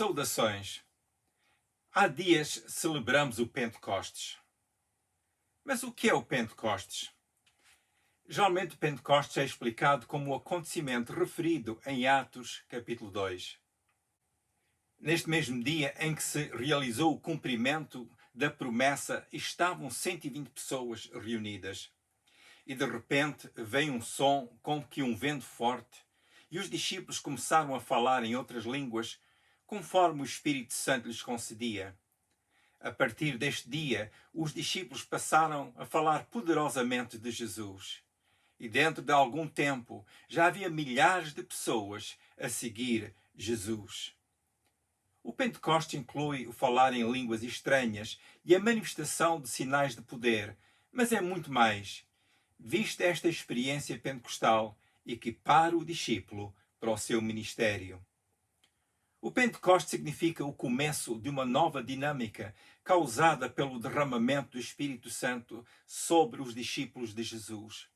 Saudações! Há dias celebramos o Pentecostes. Mas o que é o Pentecostes? Geralmente o Pentecostes é explicado como o acontecimento referido em Atos capítulo 2. Neste mesmo dia em que se realizou o cumprimento da promessa, estavam 120 pessoas reunidas. E de repente veio um som como que um vento forte, e os discípulos começaram a falar em outras línguas, conforme o Espírito Santo lhes concedia. A partir deste dia, os discípulos passaram a falar poderosamente de Jesus. E dentro de algum tempo, já havia milhares de pessoas a seguir Jesus. O Pentecostes inclui o falar em línguas estranhas e a manifestação de sinais de poder, mas é muito mais. Vista esta experiência pentecostal, equipar o discípulo para o seu ministério. O Pentecostes significa o começo de uma nova dinâmica causada pelo derramamento do Espírito Santo sobre os discípulos de Jesus.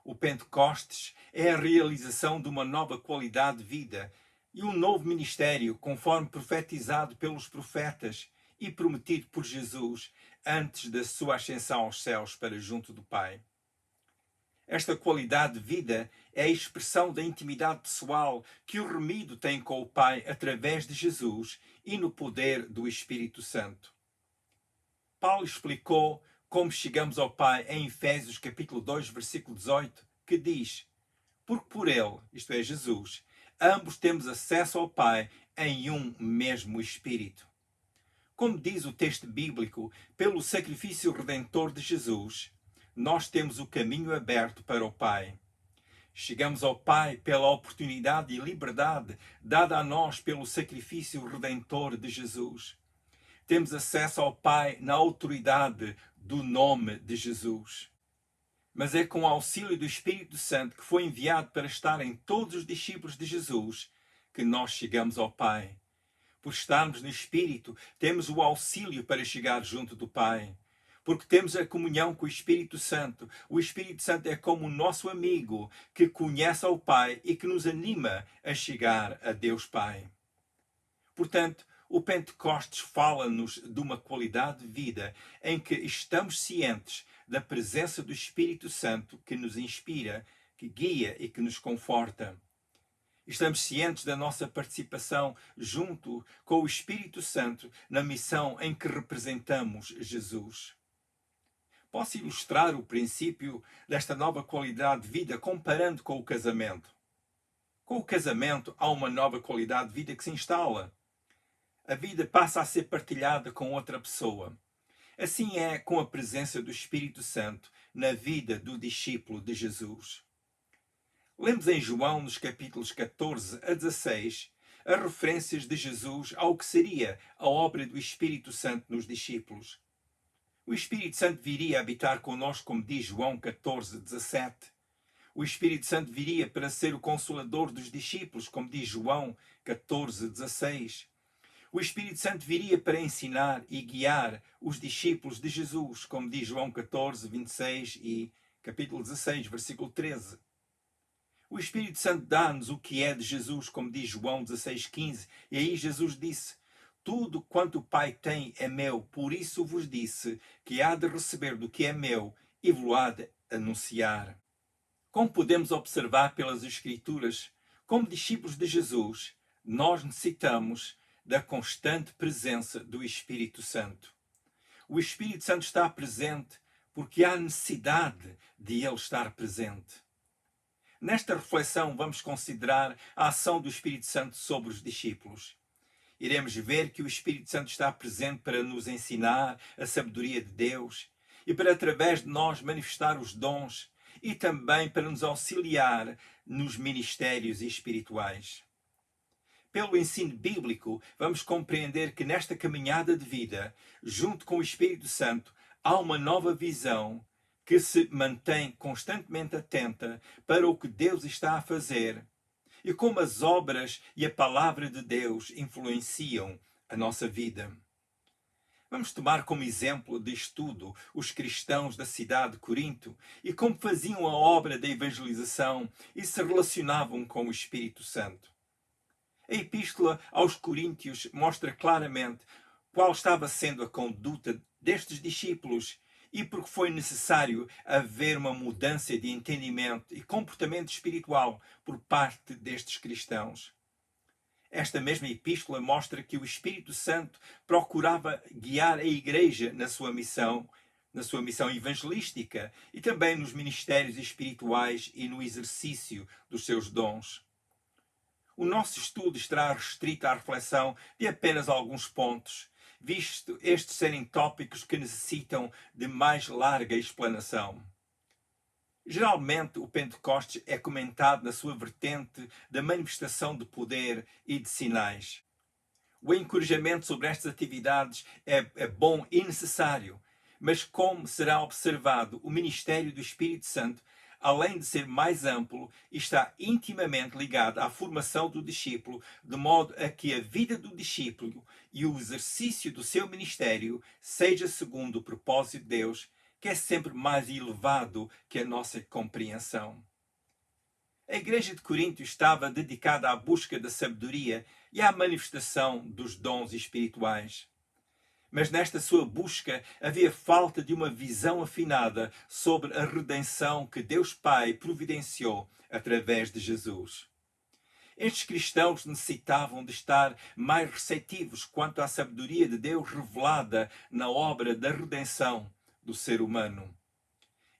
O Pentecostes é a realização de uma nova qualidade de vida e um novo ministério, conforme profetizado pelos profetas e prometido por Jesus antes da sua ascensão aos céus para junto do Pai. Esta qualidade de vida é a expressão da intimidade pessoal que o remido tem com o Pai através de Jesus e no poder do Espírito Santo. Paulo explicou como chegamos ao Pai em Efésios capítulo 2, versículo 18, que diz: porque por ele, isto é Jesus, ambos temos acesso ao Pai em um mesmo Espírito. Como diz o texto bíblico, pelo sacrifício redentor de Jesus, nós temos o caminho aberto para o Pai. Chegamos ao Pai pela oportunidade e liberdade dada a nós pelo sacrifício redentor de Jesus. Temos acesso ao Pai na autoridade do nome de Jesus. Mas é com o auxílio do Espírito Santo que foi enviado para estar em todos os discípulos de Jesus que nós chegamos ao Pai. Por estarmos no Espírito, temos o auxílio para chegar junto do Pai. Porque temos a comunhão com o Espírito Santo. O Espírito Santo é como o nosso amigo que conhece ao Pai e que nos anima a chegar a Deus Pai. Portanto, o Pentecostes fala-nos de uma qualidade de vida em que estamos cientes da presença do Espírito Santo que nos inspira, que guia e que nos conforta. Estamos cientes da nossa participação junto com o Espírito Santo na missão em que representamos Jesus. Posso ilustrar o princípio desta nova qualidade de vida comparando com o casamento. Com o casamento há uma nova qualidade de vida que se instala. A vida passa a ser partilhada com outra pessoa. Assim é com a presença do Espírito Santo na vida do discípulo de Jesus. Lemos em João, nos capítulos 14 a 16, as referências de Jesus ao que seria a obra do Espírito Santo nos discípulos. O Espírito Santo viria habitar connosco, como diz João 14, 17. O Espírito Santo viria para ser o consolador dos discípulos, como diz João 14, 16. O Espírito Santo viria para ensinar e guiar os discípulos de Jesus, como diz João 14, 26 e capítulo 16, versículo 13. O Espírito Santo dá-nos o que é de Jesus, como diz João 16, 15. E aí Jesus disse: tudo quanto o Pai tem é meu, por isso vos disse que há de receber do que é meu e vos há de anunciar. Como podemos observar pelas Escrituras, como discípulos de Jesus, nós necessitamos da constante presença do Espírito Santo. O Espírito Santo está presente porque há necessidade de ele estar presente. Nesta reflexão vamos considerar a ação do Espírito Santo sobre os discípulos. Iremos ver que o Espírito Santo está presente para nos ensinar a sabedoria de Deus e para, através de nós, manifestar os dons e também para nos auxiliar nos ministérios espirituais. Pelo ensino bíblico, vamos compreender que nesta caminhada de vida, junto com o Espírito Santo, há uma nova visão que se mantém constantemente atenta para o que Deus está a fazer e como as obras e a palavra de Deus influenciam a nossa vida. Vamos tomar como exemplo de estudo os cristãos da cidade de Corinto e como faziam a obra da evangelização e se relacionavam com o Espírito Santo. A Epístola aos Coríntios mostra claramente qual estava sendo a conduta destes discípulos e porque foi necessário haver uma mudança de entendimento e comportamento espiritual por parte destes cristãos. Esta mesma epístola mostra que o Espírito Santo procurava guiar a Igreja na sua missão evangelística e também nos ministérios espirituais e no exercício dos seus dons. O nosso estudo estará restrito à reflexão de apenas alguns pontos, visto estes serem tópicos que necessitam de mais larga explanação. Geralmente, o Pentecostes é comentado na sua vertente da manifestação de poder e de sinais. O encorajamento sobre estas atividades é bom e necessário, mas como será observado, o ministério do Espírito Santo, além de ser mais amplo, está intimamente ligado à formação do discípulo, de modo a que a vida do discípulo e o exercício do seu ministério seja segundo o propósito de Deus, que é sempre mais elevado que a nossa compreensão. A igreja de Corinto estava dedicada à busca da sabedoria e à manifestação dos dons espirituais. Mas nesta sua busca havia falta de uma visão afinada sobre a redenção que Deus Pai providenciou através de Jesus. Estes cristãos necessitavam de estar mais receptivos quanto à sabedoria de Deus revelada na obra da redenção do ser humano.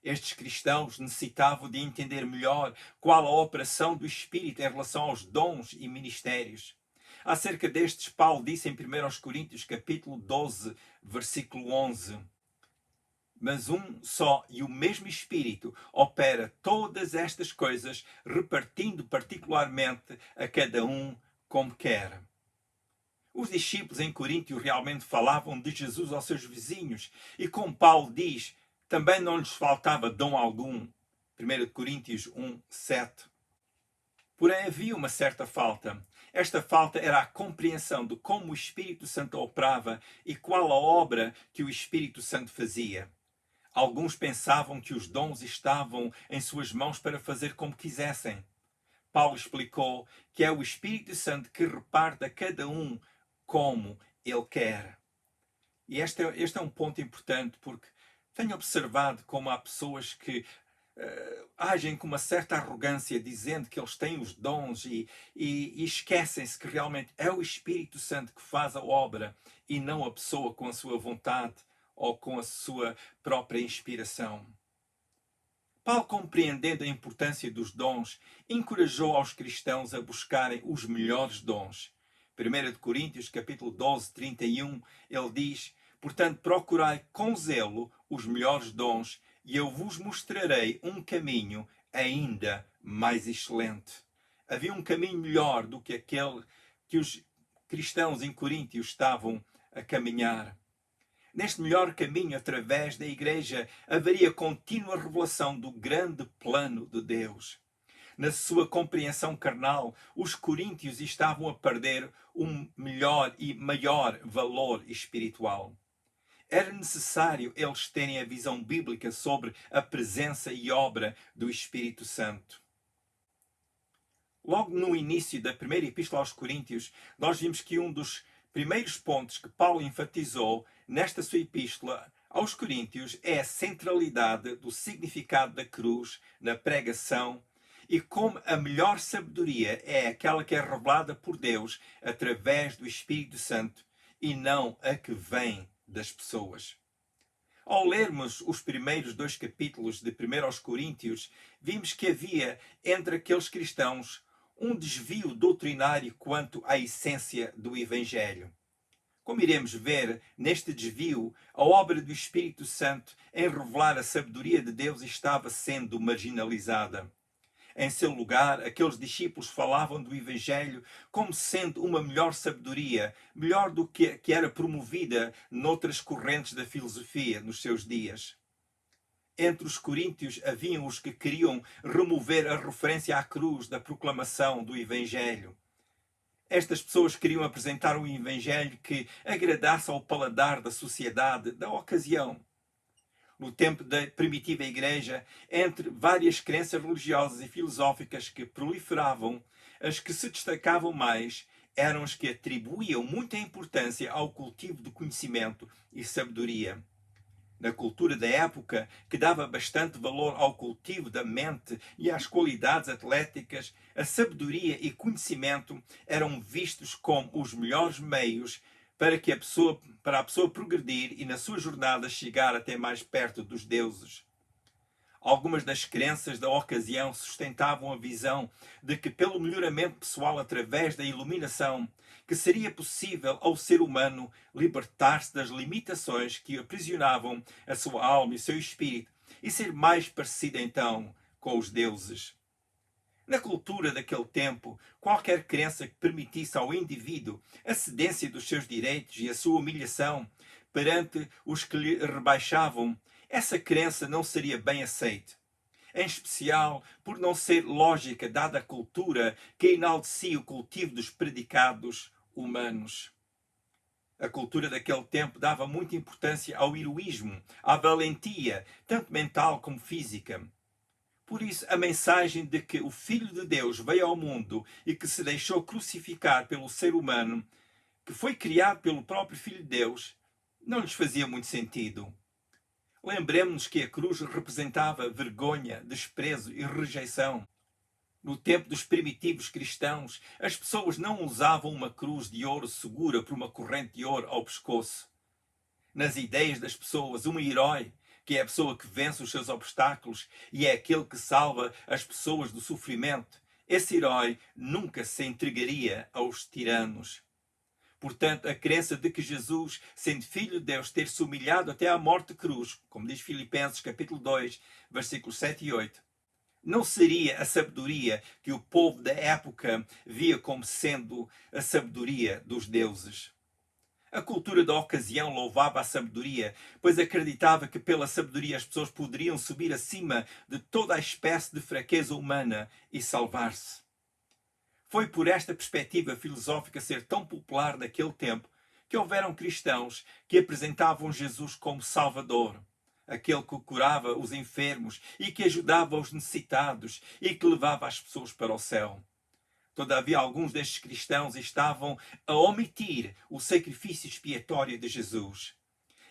Estes cristãos necessitavam de entender melhor qual a operação do Espírito em relação aos dons e ministérios. Acerca destes, Paulo disse em 1 Coríntios capítulo 12, versículo 11: Mas um só e o mesmo Espírito opera todas estas coisas, repartindo particularmente a cada um como quer. Os discípulos em Coríntio realmente falavam de Jesus aos seus vizinhos e, como Paulo diz, também não lhes faltava dom algum. 1 Coríntios 1, 7. Porém, havia uma certa falta. Esta falta era a compreensão de como o Espírito Santo operava e qual a obra que o Espírito Santo fazia. Alguns pensavam que os dons estavam em suas mãos para fazer como quisessem. Paulo explicou que é o Espírito Santo que reparte a cada um como ele quer. E este é um ponto importante, porque tenho observado como há pessoas que agem com uma certa arrogância, dizendo que eles têm os dons e esquecem-se que realmente é o Espírito Santo que faz a obra e não a pessoa com a sua vontade ou com a sua própria inspiração. Paulo, compreendendo a importância dos dons, encorajou aos cristãos a buscarem os melhores dons. 1 Coríntios capítulo 12, 31, ele diz: Portanto, procurai com zelo os melhores dons, e eu vos mostrarei um caminho ainda mais excelente. Havia um caminho melhor do que aquele que os cristãos em Coríntio estavam a caminhar. Neste melhor caminho, através da igreja, haveria contínua revelação do grande plano de Deus. Na sua compreensão carnal, os coríntios estavam a perder um melhor e maior valor espiritual. Era necessário eles terem a visão bíblica sobre a presença e obra do Espírito Santo. Logo no início da primeira epístola aos Coríntios, nós vimos que um dos primeiros pontos que Paulo enfatizou nesta sua epístola aos Coríntios é a centralidade do significado da cruz na pregação e como a melhor sabedoria é aquela que é revelada por Deus através do Espírito Santo e não a que vem das pessoas. Ao lermos os primeiros 2 capítulos de 1 aos Coríntios, vimos que havia entre aqueles cristãos um desvio doutrinário quanto à essência do Evangelho. Como iremos ver, neste desvio, a obra do Espírito Santo em revelar a sabedoria de Deus estava sendo marginalizada. Em seu lugar, aqueles discípulos falavam do Evangelho como sendo uma melhor sabedoria, melhor do que era promovida noutras correntes da filosofia nos seus dias. Entre os coríntios haviam os que queriam remover a referência à cruz da proclamação do Evangelho. Estas pessoas queriam apresentar um Evangelho que agradasse ao paladar da sociedade, da ocasião. No tempo da primitiva igreja, entre várias crenças religiosas e filosóficas que proliferavam, as que se destacavam mais eram os que atribuíam muita importância ao cultivo do conhecimento e sabedoria. Na cultura da época, que dava bastante valor ao cultivo da mente e às qualidades atléticas, a sabedoria e conhecimento eram vistos como os melhores meios para a pessoa progredir e na sua jornada chegar até mais perto dos deuses. Algumas das crenças da ocasião sustentavam a visão de que, pelo melhoramento pessoal através da iluminação, que seria possível ao ser humano libertar-se das limitações que aprisionavam a sua alma e o seu espírito e ser mais parecido então com os deuses. Na cultura daquele tempo, qualquer crença que permitisse ao indivíduo a cedência dos seus direitos e a sua humilhação perante os que lhe rebaixavam, essa crença não seria bem aceita, em especial por não ser lógica dada a cultura que enaltecia o cultivo dos predicados humanos. A cultura daquele tempo dava muita importância ao heroísmo, à valentia, tanto mental como física. Por isso, a mensagem de que o Filho de Deus veio ao mundo e que se deixou crucificar pelo ser humano, que foi criado pelo próprio Filho de Deus, não lhes fazia muito sentido. Lembremos-nos que a cruz representava vergonha, desprezo e rejeição. No tempo dos primitivos cristãos, as pessoas não usavam uma cruz de ouro segura por uma corrente de ouro ao pescoço. Nas ideias das pessoas, um herói, que é a pessoa que vence os seus obstáculos e é aquele que salva as pessoas do sofrimento, esse herói nunca se entregaria aos tiranos. Portanto, a crença de que Jesus, sendo Filho de Deus, ter-se humilhado até à morte de cruz, como diz Filipenses capítulo 2, versículos 7 e 8, não seria a sabedoria que o povo da época via como sendo a sabedoria dos deuses. A cultura da ocasião louvava a sabedoria, pois acreditava que pela sabedoria as pessoas poderiam subir acima de toda a espécie de fraqueza humana e salvar-se. Foi por esta perspectiva filosófica ser tão popular naquele tempo que houveram cristãos que apresentavam Jesus como Salvador, aquele que curava os enfermos e que ajudava os necessitados e que levava as pessoas para o céu. Todavia, alguns destes cristãos estavam a omitir o sacrifício expiatório de Jesus.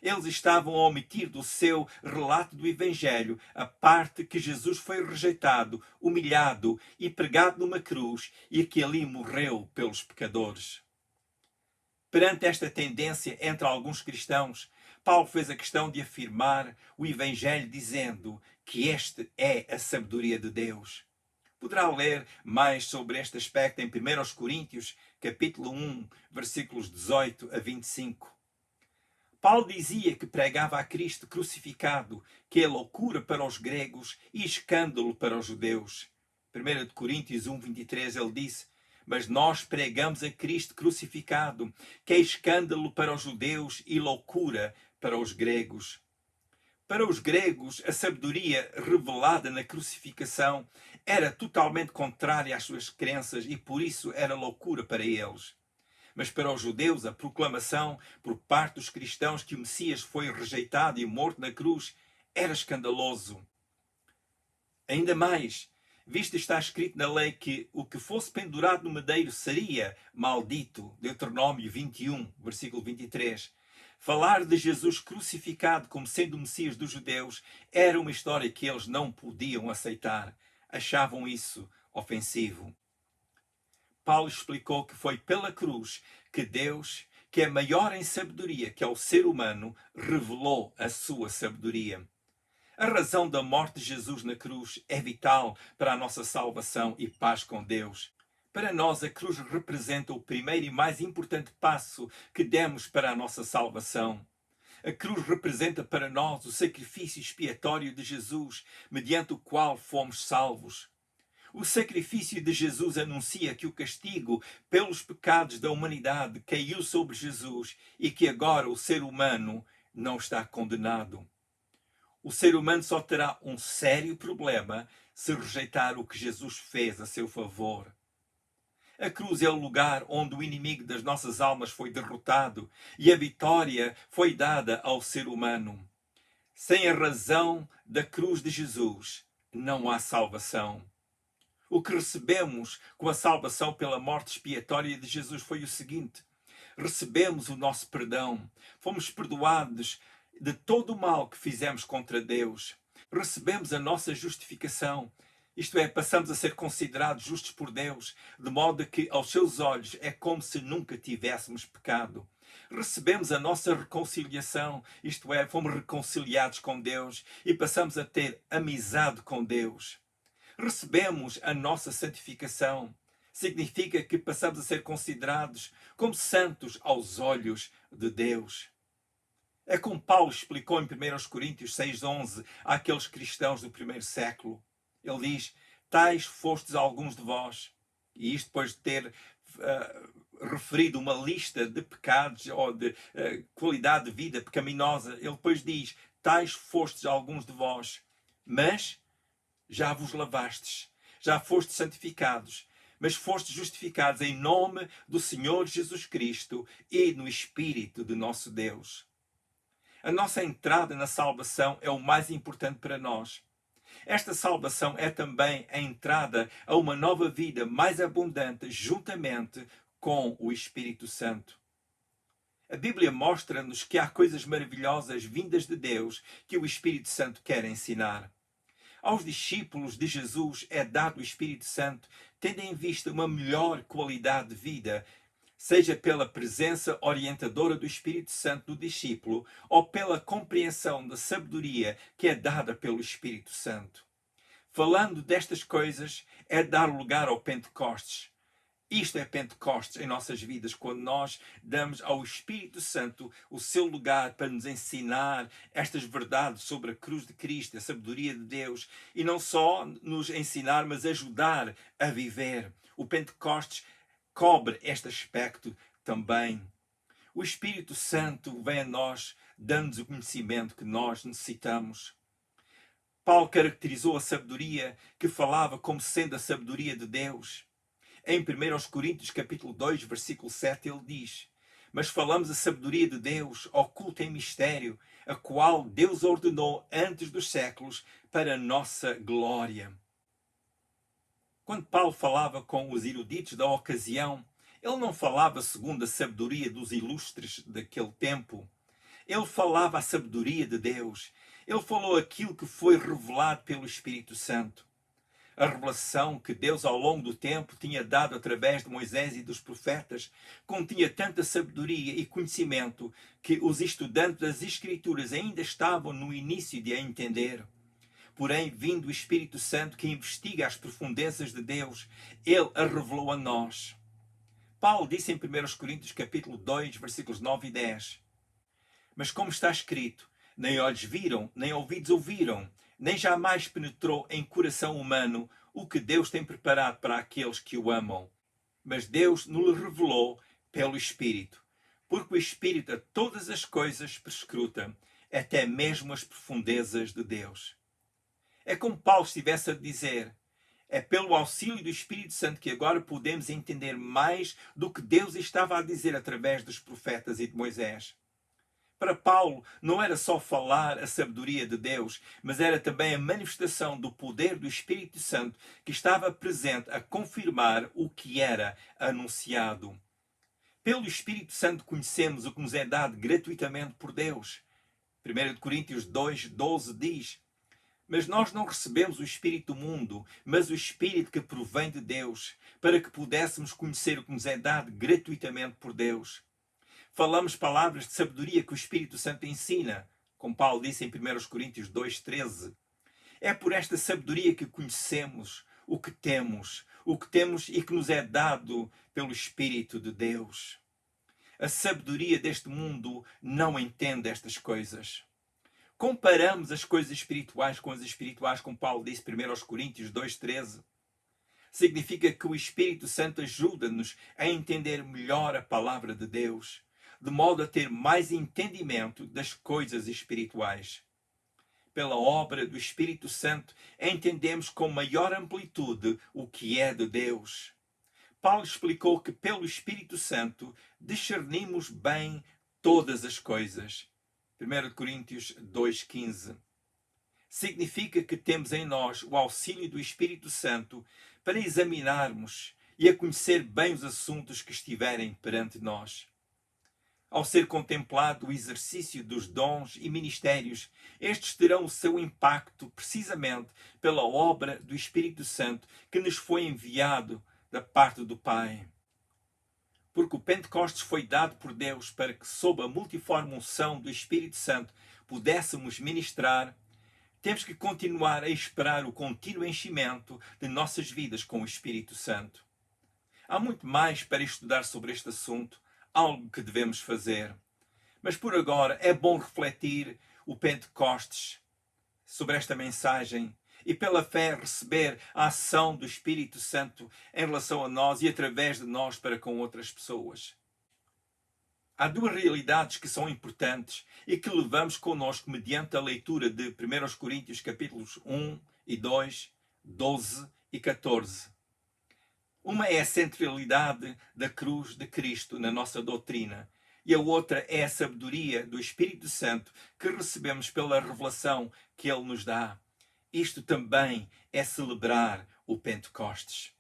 Eles estavam a omitir do seu relato do Evangelho a parte que Jesus foi rejeitado, humilhado e pregado numa cruz e que ali morreu pelos pecadores. Perante esta tendência entre alguns cristãos, Paulo fez a questão de afirmar o Evangelho dizendo que este é a sabedoria de Deus. Poderá ler mais sobre este aspecto em 1 Coríntios, capítulo 1, versículos 18 a 25. Paulo dizia que pregava a Cristo crucificado, que é loucura para os gregos e escândalo para os judeus. 1 Coríntios 1, 23, ele disse: mas nós pregamos a Cristo crucificado, que é escândalo para os judeus e loucura para os gregos. Para os gregos, a sabedoria revelada na crucificação era totalmente contrária às suas crenças e por isso era loucura para eles. Mas para os judeus, a proclamação por parte dos cristãos que o Messias foi rejeitado e morto na cruz era escandaloso. Ainda mais, visto está escrito na lei que o que fosse pendurado no madeiro seria maldito. Deuteronômio 21, versículo 23. Falar de Jesus crucificado como sendo o Messias dos judeus era uma história que eles não podiam aceitar. Achavam isso ofensivo. Paulo explicou que foi pela cruz que Deus, que é maior em sabedoria que ao ser humano, revelou a sua sabedoria. A razão da morte de Jesus na cruz é vital para a nossa salvação e paz com Deus. Para nós, a cruz representa o primeiro e mais importante passo que demos para a nossa salvação. A cruz representa para nós o sacrifício expiatório de Jesus, mediante o qual fomos salvos. O sacrifício de Jesus anuncia que o castigo pelos pecados da humanidade caiu sobre Jesus e que agora o ser humano não está condenado. O ser humano só terá um sério problema se rejeitar o que Jesus fez a seu favor. A cruz é o lugar onde o inimigo das nossas almas foi derrotado e a vitória foi dada ao ser humano. Sem a razão da cruz de Jesus, não há salvação. O que recebemos com a salvação pela morte expiatória de Jesus foi o seguinte: recebemos o nosso perdão, fomos perdoados de todo o mal que fizemos contra Deus, recebemos a nossa justificação, isto é, passamos a ser considerados justos por Deus, de modo que aos seus olhos é como se nunca tivéssemos pecado. Recebemos a nossa reconciliação, isto é, fomos reconciliados com Deus e passamos a ter amizade com Deus. Recebemos a nossa santificação. Significa que passamos a ser considerados como santos aos olhos de Deus. É como Paulo explicou em 1 Coríntios 6,11 àqueles cristãos do primeiro século. Ele diz: tais fostes alguns de vós. E isto depois de ter referido uma lista de pecados ou de qualidade de vida pecaminosa, ele depois diz: tais fostes alguns de vós, mas já vos lavastes, já fostes santificados, mas fostes justificados em nome do Senhor Jesus Cristo e no Espírito de nosso Deus. A nossa entrada na salvação é o mais importante para nós. Esta salvação é também a entrada a uma nova vida mais abundante juntamente com o Espírito Santo. A Bíblia mostra-nos que há coisas maravilhosas vindas de Deus que o Espírito Santo quer ensinar. Aos discípulos de Jesus é dado o Espírito Santo, tendo em vista uma melhor qualidade de vida, seja pela presença orientadora do Espírito Santo no discípulo ou pela compreensão da sabedoria que é dada pelo Espírito Santo. Falando destas coisas, é dar lugar ao Pentecostes. Isto é Pentecostes em nossas vidas, quando nós damos ao Espírito Santo o seu lugar para nos ensinar estas verdades sobre a cruz de Cristo, a sabedoria de Deus, e não só nos ensinar, mas ajudar a viver. O Pentecostes cobre este aspecto também. O Espírito Santo vem a nós, dando-nos o conhecimento que nós necessitamos. Paulo caracterizou a sabedoria que falava como sendo a sabedoria de Deus. Em 1 Coríntios capítulo 2, versículo 7, ele diz: mas falamos a sabedoria de Deus, oculta em mistério, a qual Deus ordenou antes dos séculos para a nossa glória. Quando Paulo falava com os eruditos da ocasião, ele não falava segundo a sabedoria dos ilustres daquele tempo. Ele falava a sabedoria de Deus. Ele falou aquilo que foi revelado pelo Espírito Santo. A revelação que Deus ao longo do tempo tinha dado através de Moisés e dos profetas continha tanta sabedoria e conhecimento que os estudantes das Escrituras ainda estavam no início de a entender. Porém, vindo o Espírito Santo que investiga as profundezas de Deus, ele a revelou a nós. Paulo disse em 1 Coríntios capítulo 2, versículos 9 e 10: mas como está escrito, nem olhos viram, nem ouvidos ouviram, nem jamais penetrou em coração humano o que Deus tem preparado para aqueles que o amam. Mas Deus nos revelou pelo Espírito, porque o Espírito a todas as coisas perscruta, até mesmo as profundezas de Deus. É como Paulo estivesse a dizer: é pelo auxílio do Espírito Santo que agora podemos entender mais do que Deus estava a dizer através dos profetas e de Moisés. Para Paulo, não era só falar a sabedoria de Deus, mas era também a manifestação do poder do Espírito Santo que estava presente a confirmar o que era anunciado. Pelo Espírito Santo conhecemos o que nos é dado gratuitamente por Deus. 1 Coríntios 2, 12 diz: mas nós não recebemos o Espírito do mundo, mas o Espírito que provém de Deus, para que pudéssemos conhecer o que nos é dado gratuitamente por Deus. Falamos palavras de sabedoria que o Espírito Santo ensina, como Paulo disse em 1 Coríntios 2,13. É por esta sabedoria que conhecemos o que temos e que nos é dado pelo Espírito de Deus. A sabedoria deste mundo não entende estas coisas. Comparamos as coisas espirituais com as espirituais, como Paulo disse em 1 Coríntios 2,13. Significa que o Espírito Santo ajuda-nos a entender melhor a palavra de Deus, de modo a ter mais entendimento das coisas espirituais. Pela obra do Espírito Santo, entendemos com maior amplitude o que é de Deus. Paulo explicou que pelo Espírito Santo discernimos bem todas as coisas. 1 Coríntios 2,15. Significa que temos em nós o auxílio do Espírito Santo para examinarmos e a conhecer bem os assuntos que estiverem perante nós. Ao ser contemplado o exercício dos dons e ministérios, estes terão o seu impacto precisamente pela obra do Espírito Santo que nos foi enviado da parte do Pai. Porque o Pentecostes foi dado por Deus para que, sob a multiforme unção do Espírito Santo, pudéssemos ministrar, temos que continuar a esperar o contínuo enchimento de nossas vidas com o Espírito Santo. Há muito mais para estudar sobre este assunto, algo que devemos fazer. Mas por agora é bom refletir o Pentecostes sobre esta mensagem e pela fé receber a ação do Espírito Santo em relação a nós e através de nós para com outras pessoas. Há duas realidades que são importantes e que levamos connosco mediante a leitura de 1 Coríntios capítulos 1 e 2, 12 e 14. Uma é a centralidade da cruz de Cristo na nossa doutrina e a outra é a sabedoria do Espírito Santo que recebemos pela revelação que Ele nos dá. Isto também é celebrar o Pentecostes.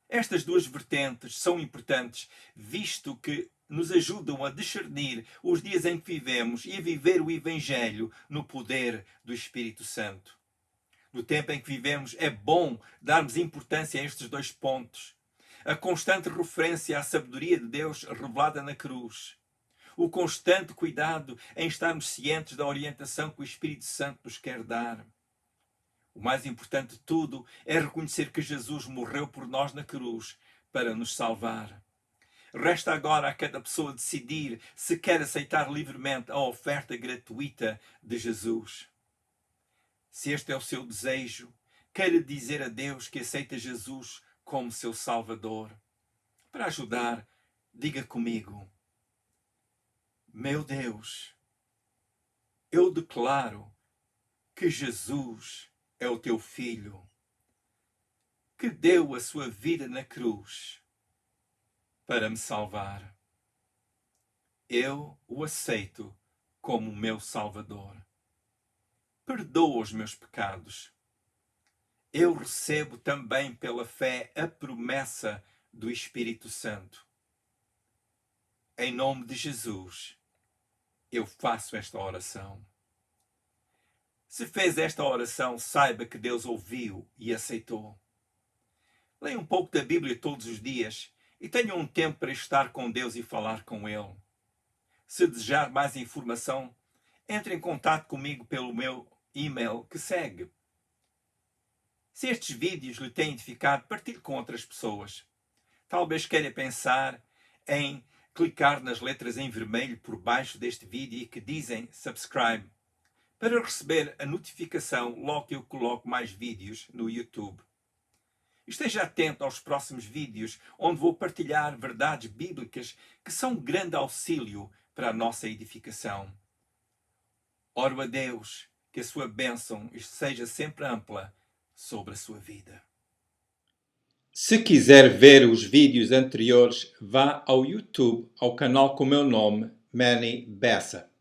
Estas duas vertentes são importantes, visto que nos ajudam a discernir os dias em que vivemos e a viver o Evangelho no poder do Espírito Santo. No tempo em que vivemos, é bom darmos importância a estes dois pontos. A constante referência à sabedoria de Deus revelada na cruz. O constante cuidado em estarmos cientes da orientação que o Espírito Santo nos quer dar. O mais importante de tudo é reconhecer que Jesus morreu por nós na cruz para nos salvar. Resta agora a cada pessoa decidir se quer aceitar livremente a oferta gratuita de Jesus. Se este é o seu desejo, queira dizer a Deus que aceita Jesus como seu Salvador. Para ajudar, diga comigo: meu Deus, eu declaro que Jesus é o teu Filho, que deu a sua vida na cruz para me salvar. Eu o aceito como meu Salvador. Perdoa os meus pecados. Eu recebo também pela fé a promessa do Espírito Santo. Em nome de Jesus, eu faço esta oração. Se fez esta oração, saiba que Deus ouviu e aceitou. Leia um pouco da Bíblia todos os dias e tenha um tempo para estar com Deus e falar com Ele. Se desejar mais informação, entre em contato comigo pelo meu e-mail que segue. Se estes vídeos lhe têm edificado, partilhe com outras pessoas. Talvez queira pensar em clicar nas letras em vermelho por baixo deste vídeo e que dizem subscribe, para receber a notificação logo que eu coloco mais vídeos no YouTube. Esteja atento aos próximos vídeos, onde vou partilhar verdades bíblicas que são um grande auxílio para a nossa edificação. Oro a Deus que a sua bênção seja sempre ampla sobre a sua vida. Se quiser ver os vídeos anteriores, vá ao YouTube, ao canal com o meu nome, Manny Bessa.